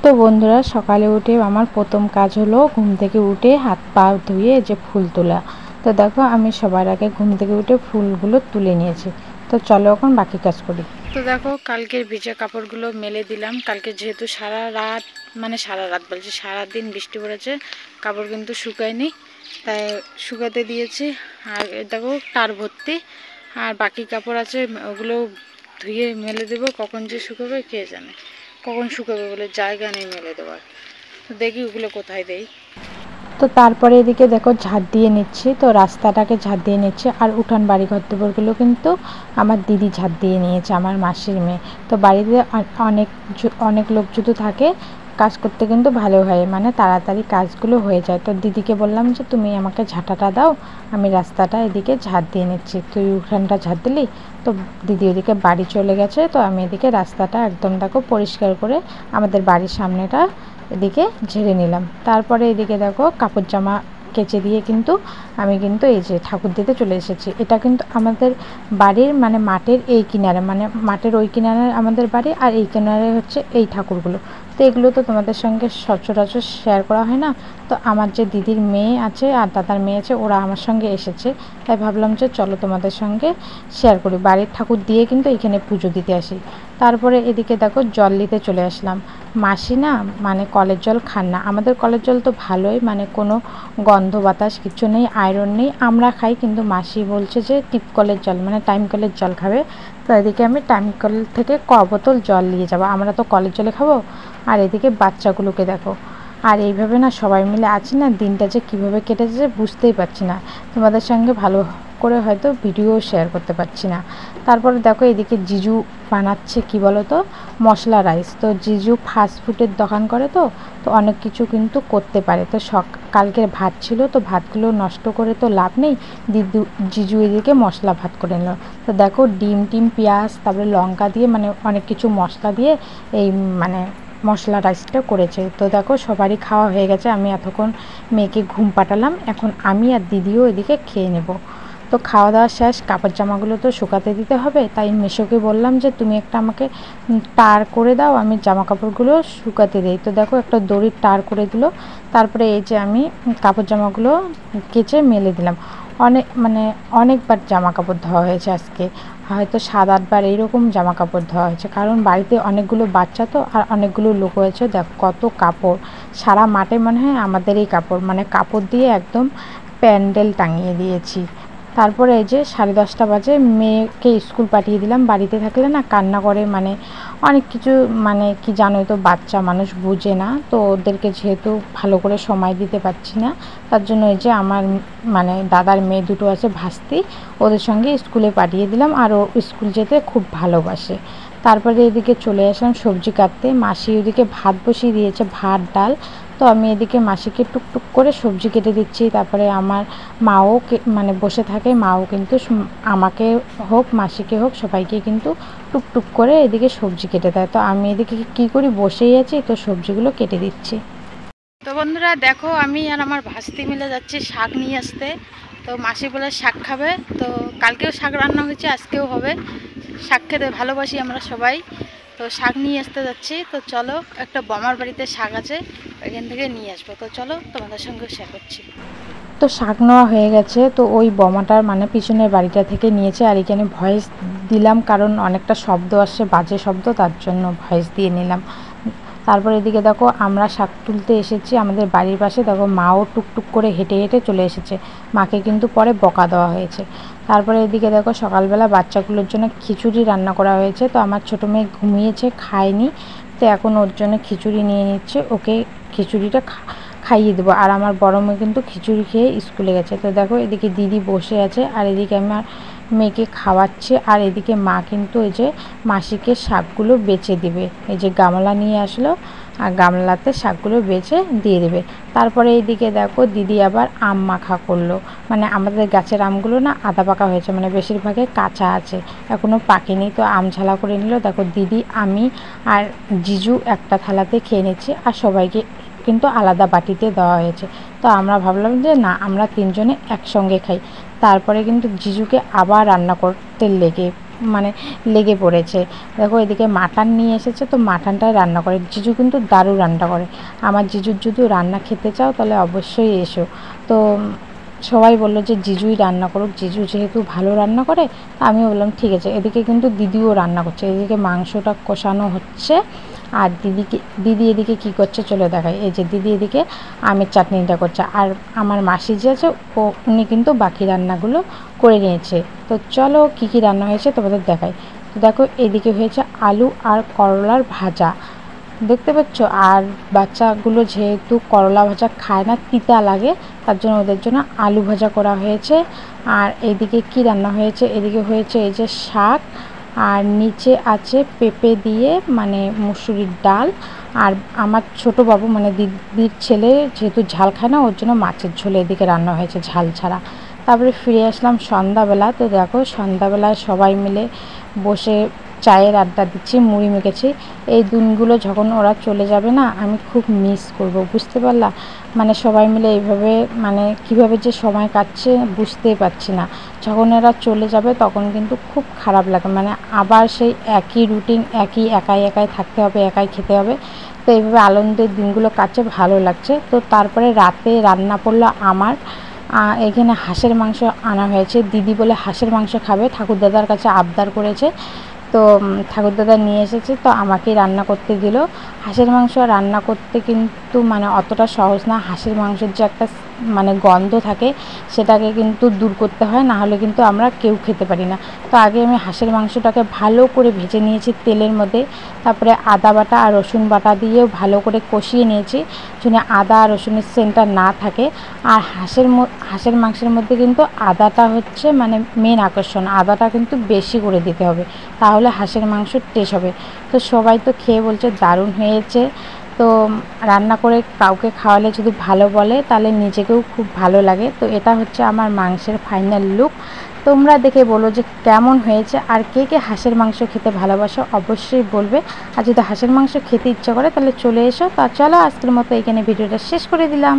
তো বন্ধুরা, সকালে উঠে আমার প্রথম কাজ হলো ঘুম থেকে উঠে হাত পা ধুয়ে যে ফুল তোলা। তো দেখো, আমি সবার আগে ঘুম থেকে উঠে ফুলগুলো তুলে নিয়েছি। তো চলো এখন বাকি কাজ করি। তো দেখো, কালকের ভিজা কাপড়গুলো মেলে দিলাম। কালকে যেহেতু সারা রাত বলছি, সারাদিন বৃষ্টি পড়েছে, কাপড় কিন্তু শুকায়নি, তাই শুকাতে দিয়েছি। আর দেখো তার ভর্তি, আর বাকি কাপড় আছে, ওগুলো ধুয়ে মেলে দেবো। কখন যে শুকাবে কে জানে, কখন শুকাবে বলে জায়গা নেই মেলে দেওয়ার। তো দেখি ওগুলো কোথায় দেই। তো তারপরে এদিকে দেখো ঝাড় দিয়ে নিচ্ছি, তো রাস্তাটাকে ঝাড় দিয়ে নিচ্ছি। আর উঠান বাড়ি ঘর দুয়ারগুলো কিন্তু আমার দিদি ঝাড় দিয়ে নিয়েছে, আমার মাসির মেয়ে। তো বাড়িতে অনেক লোক যদি থাকে, কাজ করতে কিন্তু ভালো হয়, মানে তাড়াতাড়ি কাজগুলো হয়ে যায়। তো দিদিকে বললাম যে তুমি আমাকে ঝাঁটাটা দাও, আমি রাস্তাটা এদিকে ঝাড় দিয়ে নিচ্ছি, তুই উঠানটা ঝাড় দিলি। তো দিদি ওদিকে বাড়ি চলে গেছে, তো আমি এদিকে রাস্তাটা একদম দেখো পরিষ্কার করে আমাদের বাড়ির সামনেটা এদিকে ঝেড়ে নিলাম। তারপরে এদিকে দেখো কাপড় জামা কেচে দিয়ে কিন্তু আমি কিন্তু এই যে ঠাকুর দিতে চলে এসেছি। এটা কিন্তু আমাদের বাড়ির মানে মাঠের এই কিনারে, মানে মাঠের ওই কিনারে আমাদের বাড়ি, আর এই কিনারে হচ্ছে এই ঠাকুরগুলো। তো এগুলো তো তোমাদের সঙ্গে সচরাচর শেয়ার করা হয় না। তো আমার যে দিদির মেয়ে আছে আর দাদার মেয়ে আছে, ওরা আমার সঙ্গে এসেছে, তাই ভাবলাম যে চলো তোমাদের সঙ্গে শেয়ার করি। বাড়ির ঠাকুর দিয়ে কিন্তু এখানে পুজো দিতে আসি। তারপরে এদিকে দেখো জল নিতে চলে আসলাম। মাসি না মানে কলের জল খান না। আমাদের কলের জল তো ভালোই, মানে কোনো গন্ধ বাতাস কিছু নেই, আয়রন নেই, আমরা খাই। কিন্তু মাসি বলছে যে টিপ কলের জল মানে টাইম কলের জল খাবে। তো এদিকে আমি টাইম কল থেকে বোতল জল নিয়ে যাবো, আমরা তো কলের জলে খাবো। আর এদিকে বাচ্চাগুলোকে দেখো, আর এইভাবে না সবাই মিলে আছি না, দিনটা যে কীভাবে কেটেছে বুঝতেই পারছি না। তোমাদের সঙ্গে ভালো করে হয়তো ভিডিও শেয়ার করতে পারছি না। তারপরে দেখো এদিকে জিজু বানাচ্ছে কি বলো তো, মশলা রাইস। তো জিজু ফাস্টফুডের দোকান করে, তো অনেক কিছু কিন্তু করতে পারে। তো কালকের ভাত ছিল, তো ভাতগুলো নষ্ট করে তো লাভ নেই, জিজু এদিকে মশলা ভাত করে নিল। তো দেখো ডিম পেঁয়াজ তারপরে লঙ্কা দিয়ে মানে অনেক কিছু মশলা দিয়ে এই মানে মশলা রাইসটা করেছে। তো দেখো সবারই খাওয়া হয়ে গেছে, আমি এতক্ষণ মেয়েকে ঘুম পাঠালাম, এখন আমি আর দিদিও এদিকে খেয়ে নেব। তো খাওয়া দাওয়া শেষ, কাপড় জামাগুলো তো শুকাতে দিতে হবে, তাই মেশোকে বললাম যে তুমি একটা আমাকে টার করে দাও, আমি জামা কাপড়গুলো শুকাতে দিই। তো দেখো একটা দড়ির টার করে দিল। তারপরে এই যে আমি কাপড় জামাগুলো কেচে মেলে দিলাম। অনেকবার জামা কাপড় ধোয়া হয়েছে আজকে, হয়তো 7-8 বার এইরকম জামা কাপড় ধোয়া হয়েছে, কারণ বাড়িতে অনেকগুলো বাচ্চা তো, আর অনেকগুলো লোক হয়েছে। দেখো কত কাপড়, সারা মাঠে মনে হয় আমাদেরই কাপড়, মানে কাপড় দিয়ে একদম প্যান্ডেল টাঙিয়ে দিয়েছি। তারপরে এই যে 10:30 বাজে মেয়েকে স্কুল পাঠিয়ে দিলাম। বাড়িতে থাকলে না কান্না করে, মানে অনেক কিছু, মানে কি জানোই তো বাচ্চা মানুষ বুঝে না, তো ওদেরকে যেহেতু ভালো করে সময় দিতে পারছি না, তার জন্য এই যে আমার মানে দাদার মেয়ে দুটো আছে ভাস্তি, ওদের সঙ্গে স্কুলে পাঠিয়ে দিলাম। আর ও স্কুল যেতে খুব ভালোবাসে। তারপরে এদিকে চলে আসলাম সবজি কাটতে। মাসি ওদিকে ভাত বসিয়ে দিয়েছে, ভাত ডাল। তো আমি এদিকে মাসিকে টুকটুক করে সবজি কেটে দিচ্ছি। তারপরে আমার মাও মানে বসে থাকে, মাও কিন্তু আমাকে হোক মাসিকে হোক সবাইকে কিন্তু টুকটুক করে এদিকে সবজি কেটে দেয়। তো আমি এদিকে কী করি, বসেই আছি, তো সবজিগুলো কেটে দিচ্ছি। তো বন্ধুরা দেখো, আমি আর আমার ভাস্তি মিলে যাচ্ছি শাক নিয়ে আসতে। তো মাসি বলে শাক খাবে, তো কালকেও শাক রান্না হয়েছে, আজকেও হবে। শাক খেতে ভালোবাসি আমরা সবাই, তো শাক নিয়ে আসতে যাচ্ছি। তো চলো, একটা বমার বাড়িতে শাক আছে, ওইখান থেকে নিয়ে আসবো। তো চলো তোমাদের সঙ্গে শেয়ার করছি। তো শাক নেওয়া হয়ে গেছে, তো ওই বমাটার মানে পিছনের বাড়িটা থেকে নিয়েছে। আর এখানে ভয়েস দিলাম কারণ অনেকটা শব্দ আসছে, বাজে শব্দ, তার জন্য ভয়েস দিয়ে নিলাম। তারপর এদিকে দেখো আমরা শাক তুলতে এসেছি আমাদের বাড়ির পাশে। দেখো মাও টুকটুক করে হেঁটে হেঁটে চলে এসেছে, মাকে কিন্তু পরে বকা দেওয়া হয়েছে। তারপরে এদিকে দেখো সকালবেলা বাচ্চাগুলোর জন্য খিচুড়ি রান্না করা হয়েছে। তো আমার ছোটো মেয়ে ঘুমিয়েছে, খায়নি, তো এখন ওর জন্য খিচুড়ি নিয়ে নিচ্ছে, ওকে খিচুড়িটা খাইয়ে দেবো। আর আমার বড় মেয়ে কিন্তু খিচুড়ি খেয়ে স্কুলে গেছে। তো দেখো এদিকে দিদি বসে আছে, আর এদিকে আমার মেয়েকে খাওয়াচ্ছে। আর এদিকে মা কিন্তু এই যে মাসিকে শাকগুলো বেচে দিবে, এই যে গামলা নিয়ে আসলো, আর গামলাতে শাকগুলো বেচে দিয়ে দেবে। তারপরে এইদিকে দেখো দিদি আবার আম মাখা করলো, মানে আমাদের গাছের আমগুলো না আধা পাকা হয়েছে, মানে বেশিরভাগে কাঁচা আছে, এখনও পাকেনি। তো আম ঝালা করে নিল। দেখো দিদি, আমি আর জিজু একটা থালাতে খেয়ে নিচ্ছি, আর সবাইকে কিন্তু আলাদা বাটিতে দেওয়া হয়েছে। তো আমরা ভাবলাম যে না, আমরা তিনজনে একসঙ্গে খাই। তারপরে কিন্তু জিজুকে আবার রান্না করতে লেগে মানে লেগে পড়েছে। দেখো এদিকে মাটন নিয়ে এসেছে, তো মাটনটাই রান্না করে। জিজু কিন্তু দারুণ রান্না করে। আমার জিজুর যদি রান্না খেতে চাও তাহলে অবশ্যই এসো। তো সবাই বললো যে জিজুই রান্না করুক, জিজু যেহেতু ভালো রান্না করে। আমিও বললাম ঠিক আছে। এদিকে কিন্তু দিদিও রান্না করছে, এদিকে মাংসটা কষানো হচ্ছে। আর দিদি এদিকে কী করছে চলে দেখায়। এই যে দিদি এদিকে আমের চাটনিটা করছে, আর আমার মাসি যে আছে উনি কিন্তু বাকি রান্নাগুলো করে নিয়েছে। তো চলো কী কী রান্না হয়েছে তোমাদের দেখাই। তো দেখো এদিকে হয়েছে আলু আর করলার ভাজা, দেখতে পাচ্ছ। আর বাচ্চাগুলো যেহেতু করলা ভাজা খায় না, তিতা লাগে, তার জন্য ওদের জন্য আলু ভাজা করা হয়েছে। আর এদিকে কি রান্না হয়েছে, এদিকে হয়েছে এই যে শাক, আর নিচে আছে পেঁপে দিয়ে মানে মুসুরির ডাল। আর আমার ছোট বাবু মানে দিদির ছেলে যেহেতু ঝাল খায় না, ওর জন্য মাছের ঝোল এদিকে রান্না হয়েছে ঝাল ছাড়া। তারপরে ফিরে আসলাম সন্ধ্যাবেলা। তো দেখো সন্ধ্যাবেলায় সবাই মিলে বসে চায়ের আড্ডা দিচ্ছি, মুড়ি মেখেছি। এই দিনগুলো যখন ওরা চলে যাবে না, আমি খুব মিস করব, বুঝতে পারলা। মানে সবাই মিলে এইভাবে মানে কিভাবে যে সময় কাটছে বুঝতেই পারছি না। যখন এরা চলে যাবে তখন কিন্তু খুব খারাপ লাগে, মানে আবার সেই একই রুটিন, একই একাই একাই থাকতে হবে, একাই খেতে হবে। তো এইভাবে আনন্দের দিনগুলো কাটছে, ভালো লাগছে। তো তারপরে রাতে রান্না পড়লো আমার, এখানে হাঁসের মাংস আনা হয়েছে। দিদি বলে হাঁসের মাংস খাবে, ঠাকুরদাদার কাছে আবদার করেছে। তো ঠাকুরদাদা নিয়ে এসেছে, তো আমাকেই রান্না করতে দিল। হাঁসের মাংস রান্না করতে কিন্তু মানে অতটা সহজ না। হাঁসের মাংসের যে একটা মানে গন্ধ থাকে, সেটাকে কিন্তু দূর করতে হয়, না হলে কিন্তু আমরা কেউ খেতে পারি না। তো আগে আমি হাঁসের মাংসটাকে ভালো করে ভেজে নিয়েছি তেলের মধ্যে। তারপরে আদা বাটা আর রসুন বাটা দিয়েও ভালো করে কষিয়ে নিয়েছি, যেন আদা আর রসুনের সেন্টটা না থাকে। আর হাঁসের মাংসের মধ্যে কিন্তু আদাটা হচ্ছে মানে মেন আকর্ষণ, আদাটা কিন্তু বেশি করে দিতে হবে, তাহলে হাঁসের মাংস টেস্ট হবে। তো সবাই তো খেয়ে বলছে দারুণ হয়েছে। তো রান্না করে কাউকে খাওয়ালে যদি ভালো বলে তাহলে নিজেকেও খুব ভালো লাগে। তো এটা হচ্ছে আমার মাংসের ফাইনাল লুক। তোমরা দেখে বলো যে কেমন হয়েছে, আর কে কে হাঁসের মাংস খেতে ভালোবাসো অবশ্যই বলবে। আর যদি হাঁসের মাংস খেতে ইচ্ছা করে তাহলে চলে এসো। তা চলো আজকের মতো এখানে ভিডিওটা শেষ করে দিলাম।